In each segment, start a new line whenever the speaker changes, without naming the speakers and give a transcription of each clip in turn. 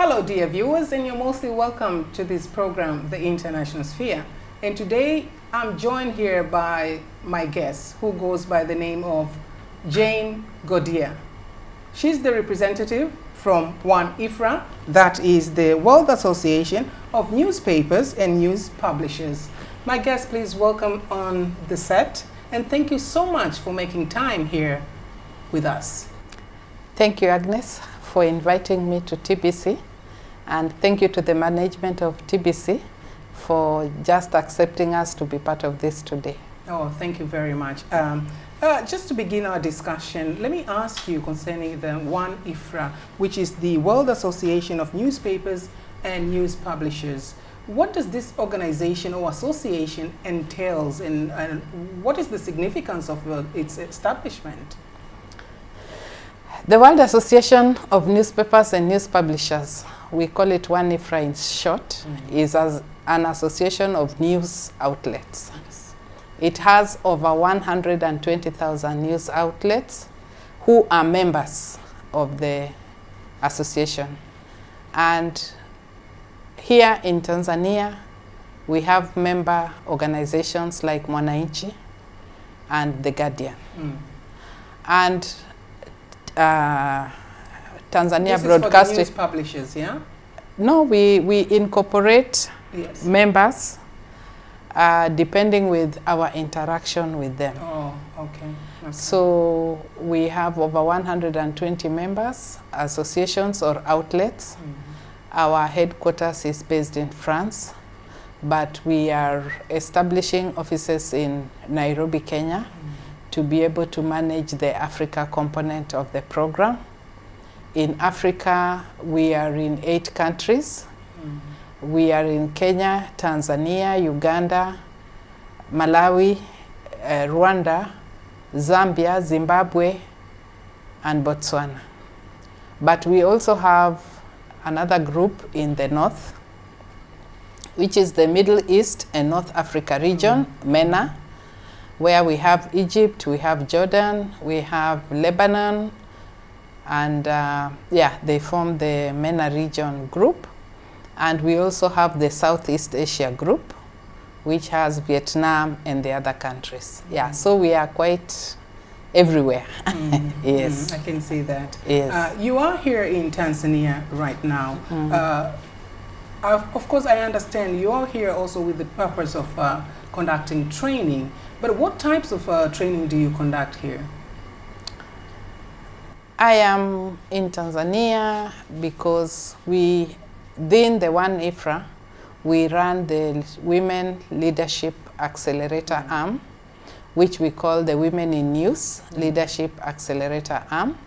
Hello dear viewers, and you're mostly welcome to this program, The International Sphere. And today I'm joined here by my guest who goes by the name of Jane Godier. She's the representative from One IFRA, that is the World Association of Newspapers and News Publishers. My guest, please welcome on the set, and thank you so much for making time here with us.
Thank you, Agnes, for inviting me to TBC, and thank you to the management of TBC for just accepting us to be part of this today.
Oh, thank you very much. Just to begin our discussion, let me ask you concerning the One IFRA, which is the World Association of Newspapers and News Publishers. What does this organization or association entails, and what is the significance of its establishment?
The World Association of Newspapers and News Publishers, we call it One IFRA in short, is as an association of news outlets.
Yes.
It has over 120,000 news outlets who are members of the association. And here in Tanzania, we have member organizations like Mwananchi and The Guardian. And Tanzania
This
Broadcasting.
is for the news publishers, yeah?
No, we incorporate
Yes.
members depending with our interaction with them.
Oh, okay.
So we have over 120 members, associations or outlets. Our headquarters is based in France, but we are establishing offices in Nairobi, Kenya, to be able to manage the Africa component of the program. In Africa, we are in 8 countries. We are in Kenya, Tanzania, Uganda, Malawi, Rwanda, Zambia, Zimbabwe, and Botswana. But we also have another group in the north, which is the Middle East and North Africa region, MENA, where we have Egypt, we have Jordan, we have Lebanon, and yeah, they form the MENA region group. And we also have the Southeast Asia group, which has Vietnam and the other countries. Yeah, so we are quite everywhere. Yes.
I can see that.
Yes.
You are here in Tanzania right now. Of course, I understand you are here also with the purpose of conducting training. But what types of training do you conduct here?
I am in Tanzania because within the One IFRA, we run the Women Leadership Accelerator arm, which we call the Women in News Leadership Accelerator arm.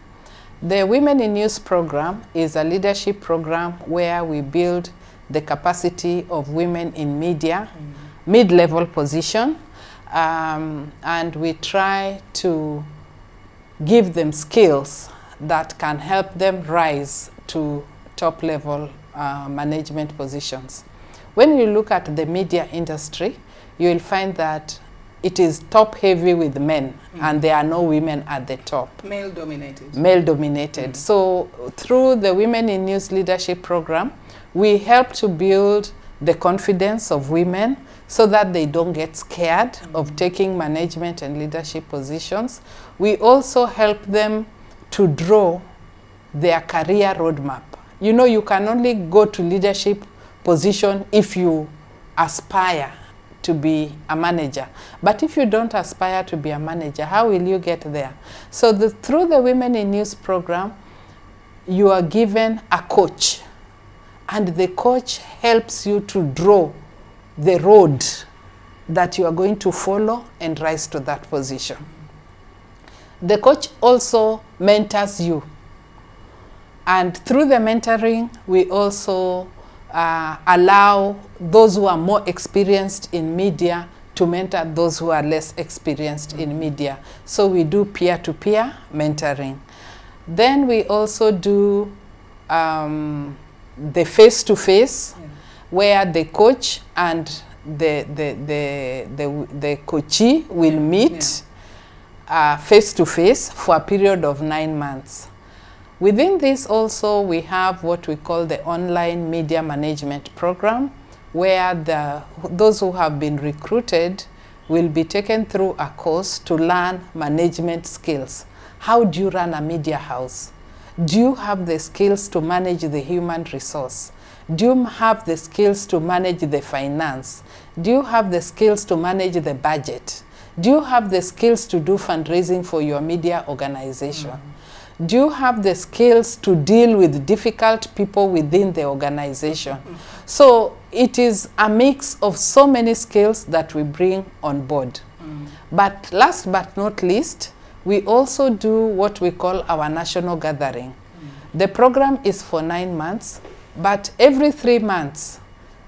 The Women in News program is a leadership program where we build the capacity of women in media, mid-level position, and we try to give them skills that can help them rise to top-level management positions. When you look at the media industry, you will find that it is top-heavy with men, and there are no women at the top.
Male-dominated.
Male-dominated. So through the Women in News Leadership Program, we help to build the confidence of women so that they don't get scared of taking management and leadership positions. We also help them to draw their career roadmap. You know, you can only go to leadership position if you aspire to be a manager. But if you don't aspire to be a manager, how will you get there? So through the Women in News program, you are given a coach, and the coach helps you to draw the road that you are going to follow and rise to that position. The coach also mentors you. And through the mentoring, we also allow those who are more experienced in media to mentor those who are less experienced in media. So we do peer-to-peer mentoring. Then we also do the face-to-face, where the coach and the coachee will meet face-to-face for a period of 9 months. Within this also, we have what we call the online media management program, where those who have been recruited will be taken through a course to learn management skills. How do you run a media house? Do you have the skills to manage the human resource? Do you have the skills to manage the finance? Do you have the skills to manage the budget? Do you have the skills to do fundraising for your media organization? Do you have the skills to deal with difficult people within the organization? So it is a mix of so many skills that we bring on board. But last but not least, we also do what we call our national gathering. The program is for 9 months, but every 3 months,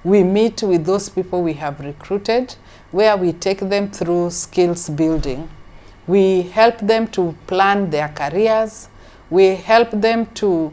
we meet with those people we have recruited, where we take them through skills building. We help them to plan their careers. We help them to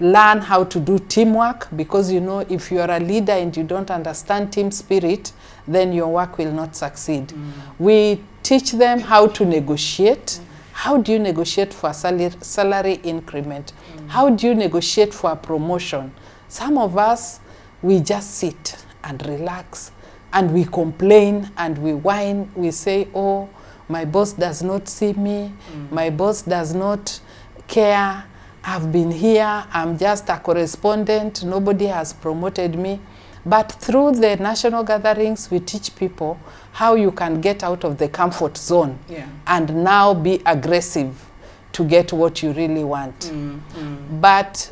learn how to do teamwork, because you know, if you are a leader and you don't understand team spirit, then your work will not succeed. We teach them how to negotiate. How do you negotiate for a salary increment? How do you negotiate for a promotion? Some of us, we just sit and relax, and we complain and we whine. We say, oh, my boss does not see me. My boss does not care. I've been here. I'm just a correspondent. Nobody has promoted me. But through the national gatherings, we teach people how you can get out of the comfort zone and now be aggressive to get what you really want. But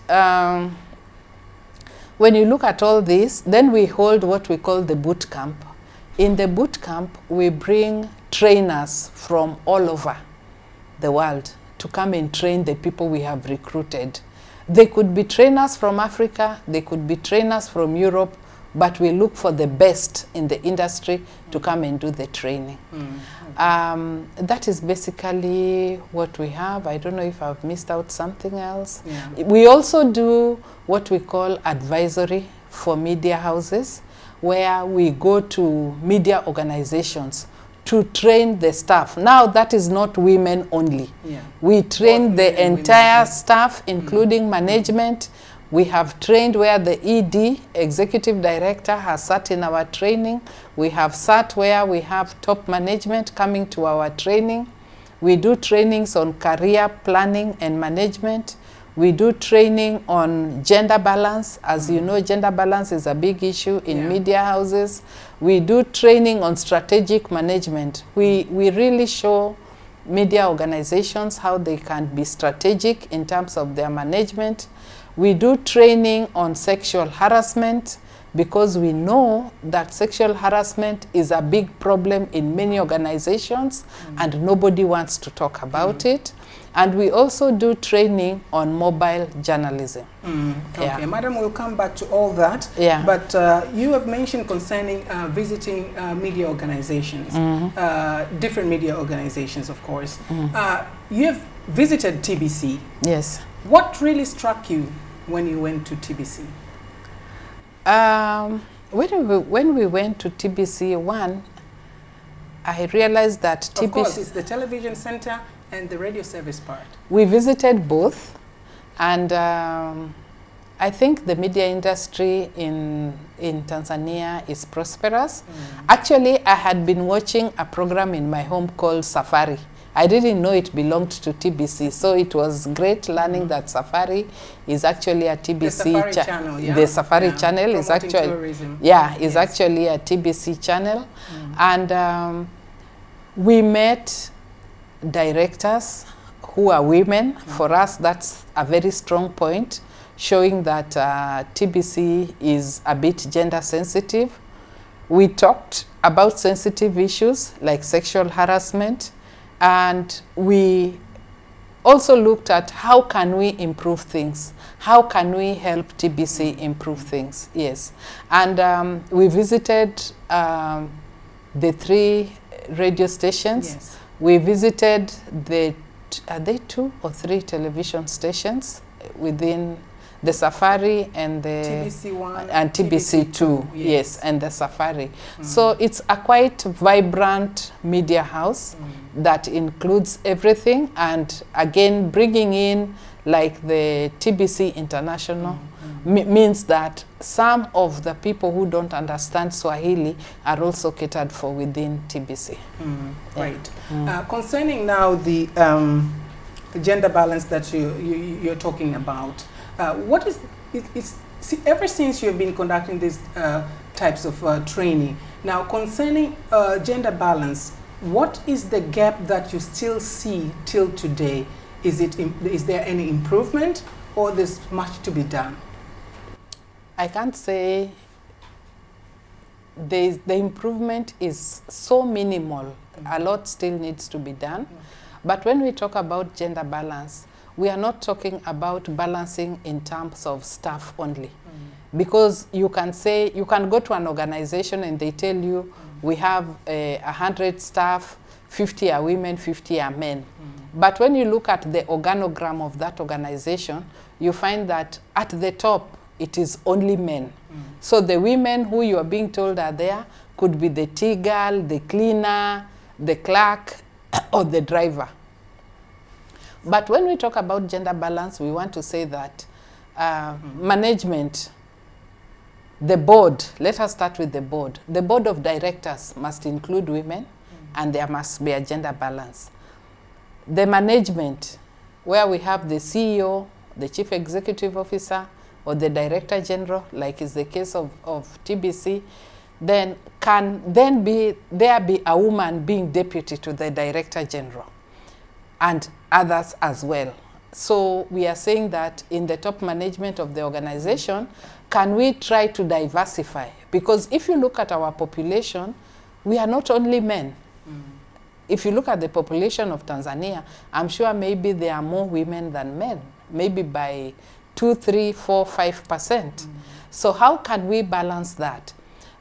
when you look at all this, then we hold what we call the boot camp. In the boot camp, we bring trainers from all over the world to come and train the people we have recruited. They could be trainers from Africa, they could be trainers from Europe, but we look for the best in the industry to come and do the training. That is basically what we have. I don't know if I've missed out something else. We also do what we call advisory for media houses, where we go to media organizations to train the staff. Now that is not women only. We train the entire staff, including management. We have trained where the ED, Executive Director, has sat in our training. We have sat where we have top management coming to our training. We do trainings on career planning and management. We do training on gender balance. As you know, gender balance is a big issue in media houses. We do training on strategic management. We really show media organizations how they can be strategic in terms of their management. We do training on sexual harassment, because we know that sexual harassment is a big problem in many organizations and nobody wants to talk about it. And we also do training on mobile journalism.
Okay, Madam, we'll come back to all that. But you have mentioned concerning visiting media organizations, different media organizations, of course. You have visited TBC.
Yes.
What really struck you when you went to TBC?
When we went to TBC, I realized that TBC...
Of course, it's the television center and the radio service part.
We visited both, and I think the media industry in Tanzania is prosperous. Actually, I had been watching a program in my home called Safari. I didn't know it belonged to TBC, so it was great learning that Safari is actually a TBC channel. The Safari channel is actually actually a TBC channel, and we met directors who are women. For us, that's a very strong point, showing that TBC is a bit gender sensitive. We talked about sensitive issues like sexual harassment. And we also looked at how can we improve things? How can we help TBC improve things? Yes. And we visited the 3 radio stations. We visited are they 2 or 3 television stations within the Safari and the
TBC1
and TBC2, yes, and the Safari. So it's a quite vibrant media house that includes everything, and again bringing in like the TBC International, means that some of the people who don't understand Swahili are also catered for within TBC.
Right. Concerning now the gender balance that you're talking about, what is see, ever since you've been conducting these types of training, now concerning gender balance, what is the gap that you still see till today? Is there any improvement, or there's much to be done?
I can't say the improvement is so minimal. A lot still needs to be done. But when we talk about gender balance, we are not talking about balancing in terms of staff only. Because you can say, you can go to an organization and they tell you, we have 100 staff, 50 are women, 50 are men. But when you look at the organogram of that organization, you find that at the top, it is only men. So the women who you are being told are there could be the tea girl, the cleaner, the clerk, or the driver. But when we talk about gender balance, we want to say that management, the board, let us start with the board. The board of directors must include women, and there must be a gender balance. The management, where we have the CEO, the chief executive officer, or the director general, like is the case of TBC, then can then there be a woman being deputy to the director general, and others as well. So we are saying that in the top management of the organization, can we try to diversify? Because if you look at our population, we are not only men. If you look at the population of Tanzania, I'm sure maybe there are more women than men, maybe by 2, 3, 4, 5%. So how can we balance that?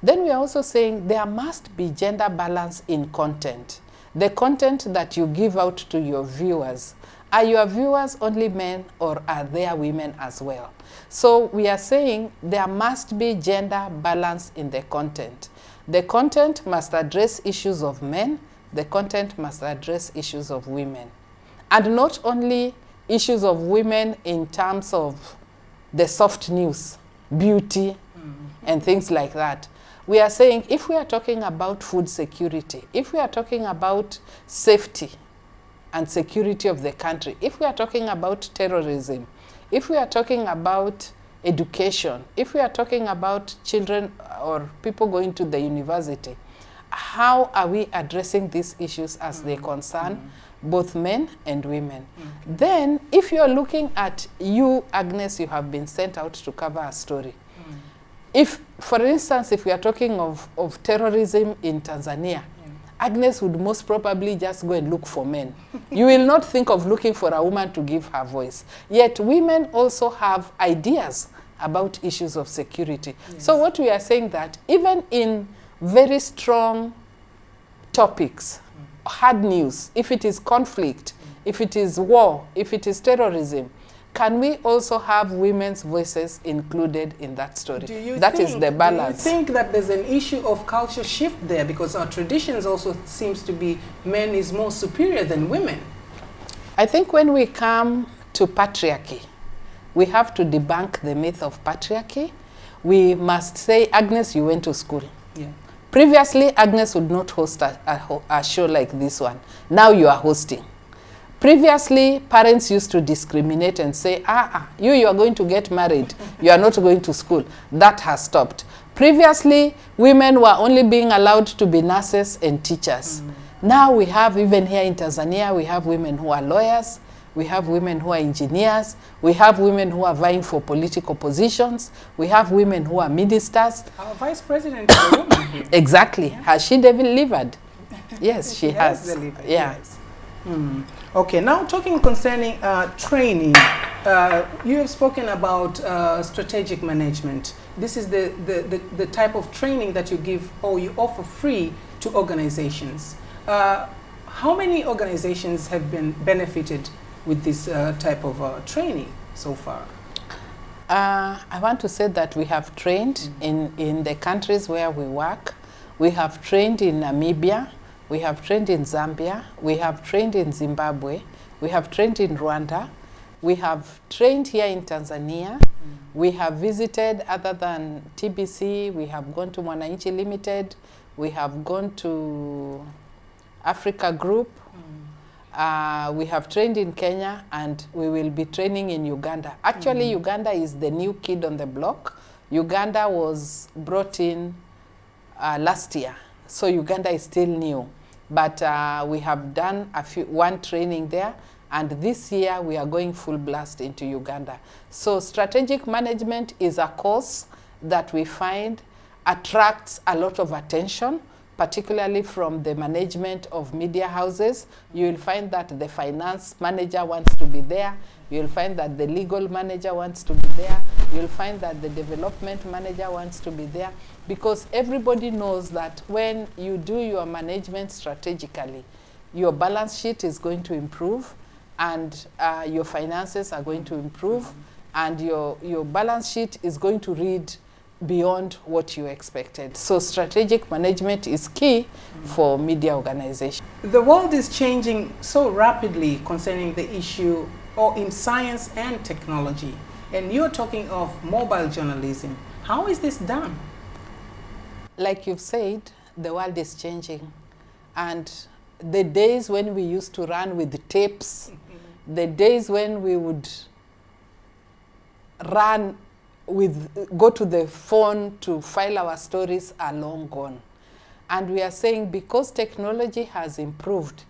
Then we are also saying there must be gender balance in content. The content that you give out to your viewers. Are your viewers only men, or are there women as well? So we are saying there must be gender balance in the content. The content must address issues of men. The content must address issues of women. And not only issues of women in terms of the soft news, beauty, and things like that. We are saying if we are talking about food security, if we are talking about safety and security of the country, if we are talking about terrorism, if we are talking about education, if we are talking about children or people going to the university, how are we addressing these issues as they concern both men and women? Then, if you're looking at you, Agnes, you have been sent out to cover a story. If, for instance, if we are talking of terrorism in Tanzania, Agnes would most probably just go and look for men. You will not think of looking for a woman to give her voice. Yet women also have ideas about issues of security. So what we are saying that even in very strong topics, hard news, if it is conflict, if it is war, if it is terrorism, can we also have women's voices included in that story? That is the balance.
Do you think that there's an issue of culture shift there? Because our traditions also seems to be men is more superior than women.
I think when we come to patriarchy, we have to debunk the myth of patriarchy. We must say, Agnes, you went to school.
Yeah.
Previously, Agnes would not host a show like this one. Now you are hosting. Previously, parents used to discriminate and say, you are going to get married. You are not going to school. That has stopped. Previously, women were only being allowed to be nurses and teachers. Now we have, even here in Tanzania, we have women who are lawyers. We have women who are engineers. We have women who are vying for political positions. We have women who are ministers.
Our vice president is a woman here.
Exactly. Yeah. Has she delivered? Yes, she has.
Delivered.
Yeah.
Yes. Okay, now talking concerning training, you have spoken about strategic management. This is the type of training that you give or you offer free to organizations. How many organizations have been benefited with this type of training so far?
I want to say that we have trained in the countries where we work. We have trained in Namibia. We have trained in Zambia, we have trained in Zimbabwe, we have trained in Rwanda, We have trained here in Tanzania. We have visited, other than TBC, we have gone to Mwananchi Limited, we have gone to Africa Group, we have trained in Kenya, and we will be training in Uganda. Actually, Uganda is the new kid on the block. Uganda was brought in last year, so Uganda is still new. But we have done one training there, and this year we are going full blast into Uganda. So strategic management is a course that we find attracts a lot of attention, particularly from the management of media houses. You will find that the finance manager wants to be there. You'll find that the legal manager wants to be there. You'll find that the development manager wants to be there, because everybody knows that when you do your management strategically, your balance sheet is going to improve, and your finances are going to improve, and your balance sheet is going to read beyond what you expected. So strategic management is key for media organization.
The world is changing so rapidly concerning the issue or in science and technology. And you're talking of mobile journalism. How is this done?
Like you've said, the world is changing. And the days when we used to run with the tapes, the days when we would go to the phone to file our stories are long gone. And we are saying because technology has improved,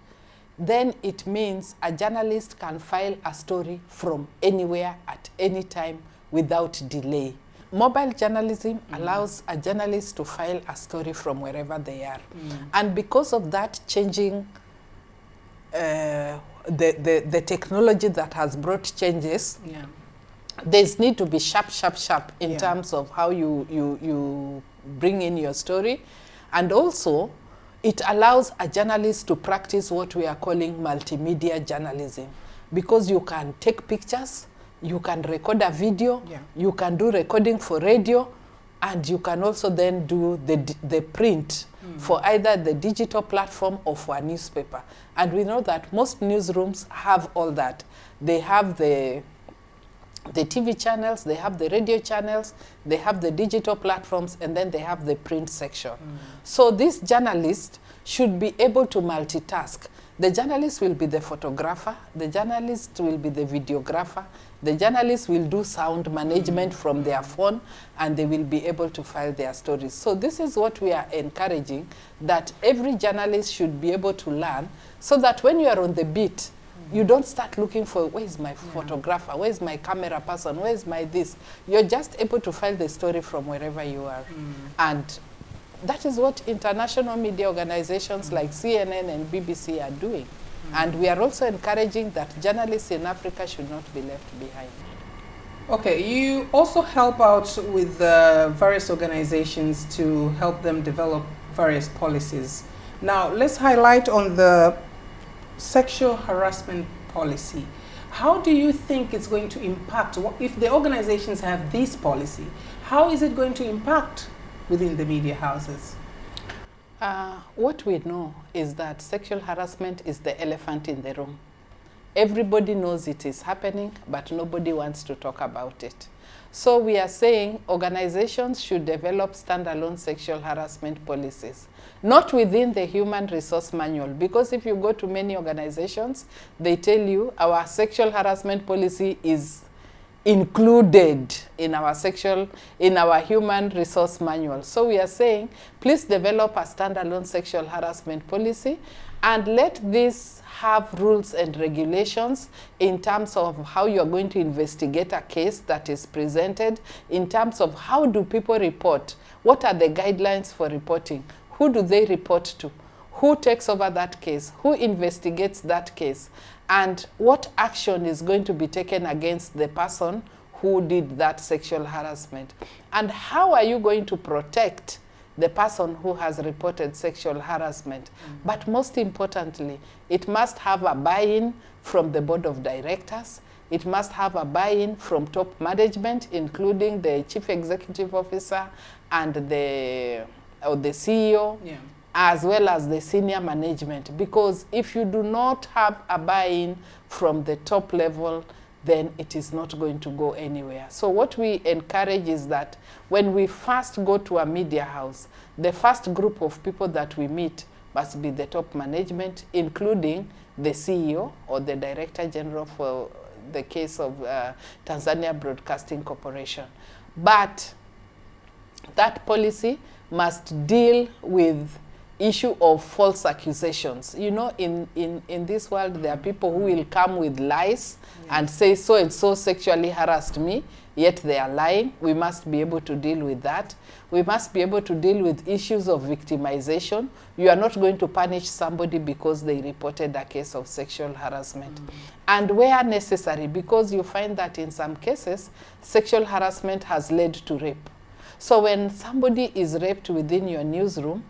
then it means a journalist can file a story from anywhere at any time without delay. Mobile journalism allows a journalist to file a story from wherever they are. And because of that changing, the technology that has brought changes, there's need to be sharp in terms of how you bring in your story. And also, it allows a journalist to practice what we are calling multimedia journalism, because you can take pictures, you can record a video, you can do recording for radio, and you can also then do the print for either the digital platform or for a newspaper. And we know that most newsrooms have all that. They have the TV channels, they have the radio channels, they have the digital platforms, and then they have the print section. So this journalist should be able to multitask. The journalist will be the photographer, the journalist will be the videographer, the journalist will do sound management from their phone, and they will be able to file their stories. So this is what we are encouraging, that every journalist should be able to learn, so that when you are on the beat, you don't start looking for, where is my photographer, where is my camera person, where is my this. You're just able to file the story from wherever you are. And that is what international media organizations like CNN and BBC are doing. And we are also encouraging that journalists in Africa should not be left behind.
Okay, you also help out with various organizations to help them develop various policies. Now, let's highlight on the sexual harassment policy. How do you think it's going to impact? If the organizations have this policy, how is it going to impact within the media houses?
What we know is that sexual harassment is the elephant in the room. Everybody knows it is happening, but nobody wants to talk about it. So we are saying organizations should develop standalone sexual harassment policies, not within the human resource manual, because if you go to many organizations, they tell you our sexual harassment policy is included in our human resource manual. So we are saying, please develop a standalone sexual harassment policy, and let this have rules and regulations in terms of how you are going to investigate a case that is presented, in terms of how do people report, what are the guidelines for reporting, who do they report to, who takes over that case, who investigates that case, and what action is going to be taken against the person who did that sexual harassment. And how are you going to protect the person who has reported sexual harassment? But most importantly, it must have a buy-in from the board of directors. It must have a buy-in from top management, including the chief executive officer and the CEO, as well as the senior management. Because if you do not have a buy-in from the top level, then it is not going to go anywhere. So what we encourage is that when we first go to a media house, the first group of people that we meet must be the top management, including the CEO or the Director General for the case of Tanzania Broadcasting Corporation. But that policy must deal with issue of false accusations. You know, in this world, there are people who will come with lies and say so-and-so sexually harassed me, yet they are lying. We must be able to deal with that. We must be able to deal with issues of victimization. You are not going to punish somebody because they reported a case of sexual harassment. And where necessary, because you find that in some cases, sexual harassment has led to rape. So when somebody is raped within your newsroom,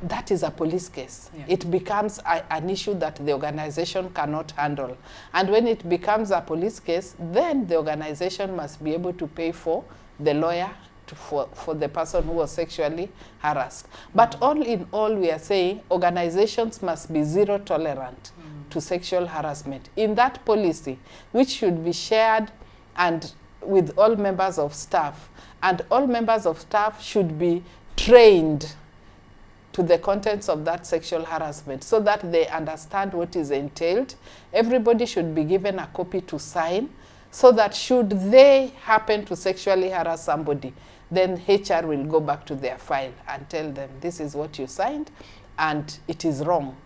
that is a police case. Yeah. It becomes an issue that the organization cannot handle. And when it becomes a police case, then the organization must be able to pay for the lawyer for the person who was sexually harassed. But all in all, we are saying organizations must be zero tolerant to sexual harassment. In that policy, which should be shared and with all members of staff, and all members of staff should be trained to the contents of that sexual harassment so that they understand what is entailed. Everybody should be given a copy to sign so that should they happen to sexually harass somebody, then HR will go back to their file and tell them this is what you signed and it is wrong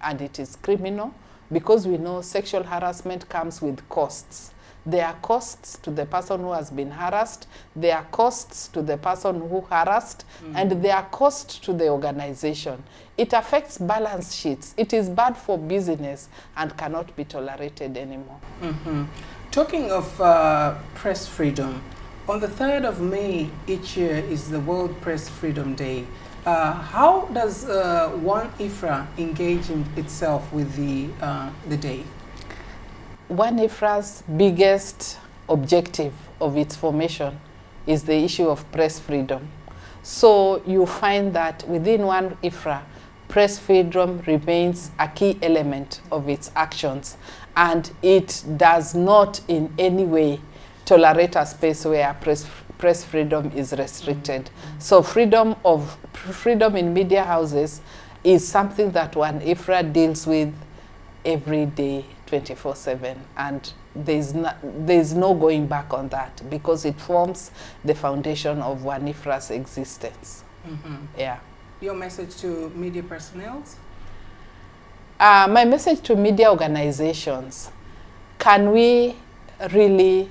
and it is criminal, because we know sexual harassment comes with costs. There are costs to the person who has been harassed, there are costs to the person who harassed, and there are costs to the organization. It affects balance sheets. It is bad for business and cannot be tolerated anymore.
Talking of press freedom, on the 3rd of May each year is the World Press Freedom Day. How does One IFRA engage in itself with the day?
One IFRA's biggest objective of its formation is the issue of press freedom. So you find that within One IFRA, press freedom remains a key element of its actions, and it does not in any way tolerate a space where press freedom is restricted. So freedom in media houses is something that One IFRA deals with every day, 24/7, and there's no going back on that, because it forms the foundation of One IFRA's existence. Yeah.
Your message to media personnel?
My message to media organizations: can we really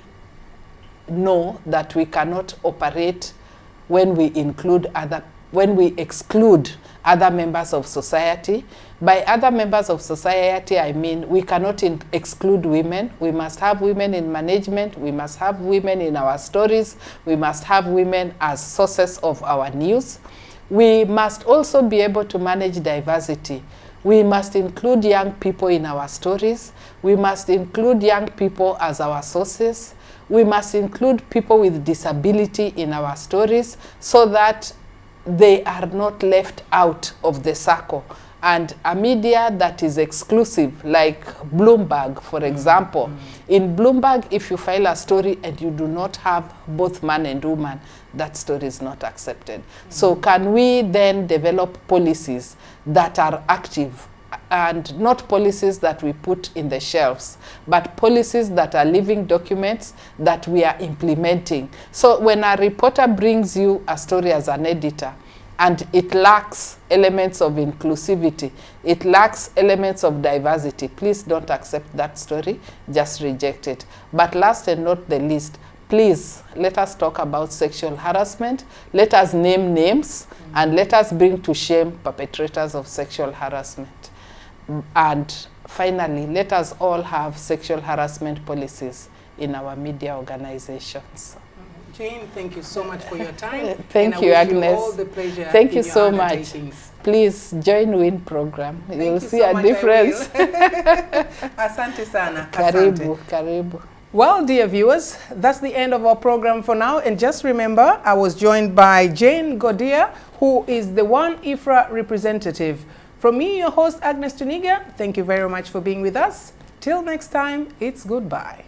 know that we cannot operate when we exclude other members of society? By other members of society, I mean we cannot exclude women. We must have women in management. We must have women in our stories. We must have women as sources of our news. We must also be able to manage diversity. We must include young people in our stories. We must include young people as our sources. We must include people with disability in our stories so that they are not left out of the circle. And a media that is exclusive, like Bloomberg, for example. In Bloomberg, if you file a story and you do not have both man and woman, that story is not accepted. So can we then develop policies that are active, and not policies that we put in the shelves, but policies that are living documents that we are implementing? So when a reporter brings you a story as an editor, and it lacks elements of inclusivity, it lacks elements of diversity, please don't accept that story, just reject it. But last and not the least, please let us talk about sexual harassment, let us name names, and let us bring to shame perpetrators of sexual harassment. And finally, let us all have sexual harassment policies in our media organizations.
Jane, thank you so much for your time.
Thank you, Agnes.
You all the pleasure.
Thank you so much. Please join WIN program. You'll see a difference.
Asante sana.
Karibu, karibu.
Well, dear viewers, that's the end of our program for now. And just remember, I was joined by Jane Godia, who is the One IFRA representative. From me, your host, Agnes Tuniga, thank you very much for being with us. Till next time, it's goodbye.